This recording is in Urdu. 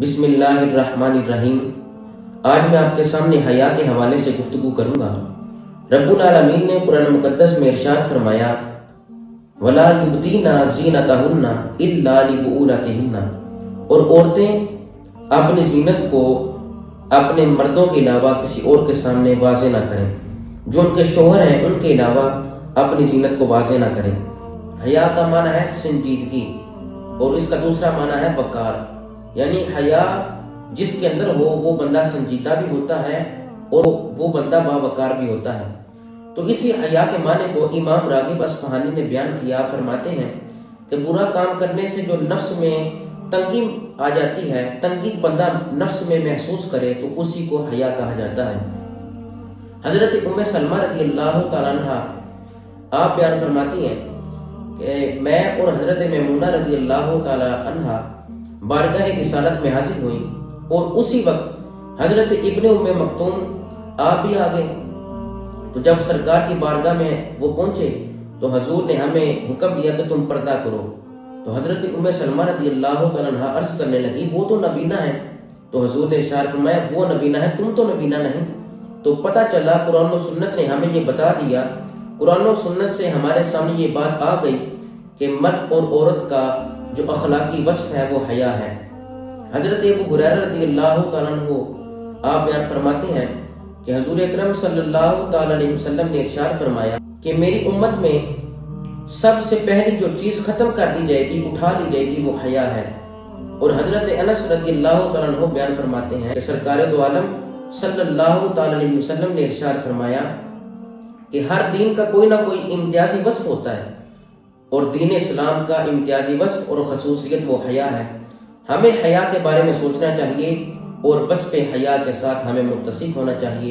بسم اللہ الرحمن الرحیم۔ آج میں آپ کے سامنے حیا کے حوالے سے گفتگو کروں گا۔ رب العالمین نے قرآن مقدس میں ارشاد فرمایا وَلَا يُبْدِينَ زِينَتَهُنَّ إِلَّا لِبُعُولَتِهِنَّ، اور عورتیں اپنی زینت کو اپنے مردوں کے علاوہ کسی اور کے سامنے واضح نہ کریں، جو ان کے شوہر ہیں ان کے علاوہ اپنی زینت کو واضح نہ کریں۔ حیا کا معنی ہے سنجیدگی، اور اس کا دوسرا معنی ہے وقار، یعنی حیا جس کے اندر ہو وہ بندہ سنجیدہ بھی ہوتا ہے اور وہ بندہ باوقار بھی ہوتا ہے۔ تو اسی حیا کے معنی کو امام راغب اصفہانی نے بیان کیا، فرماتے ہیں کہ برا کام کرنے سے جو نفس میں تنگی آ جاتی ہے، تنگی بندہ نفس میں محسوس کرے، تو اسی کو حیا کہا جاتا ہے۔ حضرت ام سلمہ رضی اللہ تعالیٰ عنہ آپ بیان فرماتی ہیں کہ میں اور حضرت میمونہ رضی اللہ تعالیٰ عنہ بارگاہ رسالت میں حاضر ہوئی، اور اسی وقت حضرت ابن ام مکتوم آپ بھی آ گئے۔ تو جب سرکار کی بارگاہ میں وہ پہنچے تو حضور نے ہمیں حکم دیا کہ تم پردہ کرو۔ تو حضرت ام سلمہ رضی اللہ تعالیٰ عنہ عرض کرنے لگی وہ تو نبینہ ہے۔ تو حضور نے ارشاد فرمایا وہ نبینہ ہے، تم تو نبینہ نہیں۔ تو پتہ چلا قرآن و سنت نے ہمیں یہ بتا دیا، قرآن و سنت سے ہمارے سامنے یہ بات آ گئی کہ مرد اور عورت کا جو اخلاقی وصف ہے وہ حیا ہے۔ حضرت ابو ہریرہ رضی اللہ تعالیٰ عنہ آپ بیان فرماتے ہیں کہ حضور اکرم صلی اللہ تعالیٰ علیہ وسلم نے ارشاد فرمایا کہ میری امت میں سب سے پہلی جو چیز ختم کر دی جائے گی، اٹھا لی جائے گی، وہ حیا ہے۔ اور حضرت انس رضی اللہ تعالیٰ عنہ بیان فرماتے ہیں کہ سرکار دو عالم صلی اللہ تعالیٰ علیہ وسلم نے ارشاد فرمایا کہ ہر دین کا کوئی نہ کوئی امتیازی وصف ہوتا ہے، اور دین اسلام کا امتیازی وصف اور خصوصیت وہ حیا ہے۔ ہمیں حیا کے بارے میں سوچنا چاہیے اور وصف حیا کے ساتھ ہمیں متصف ہونا چاہیے۔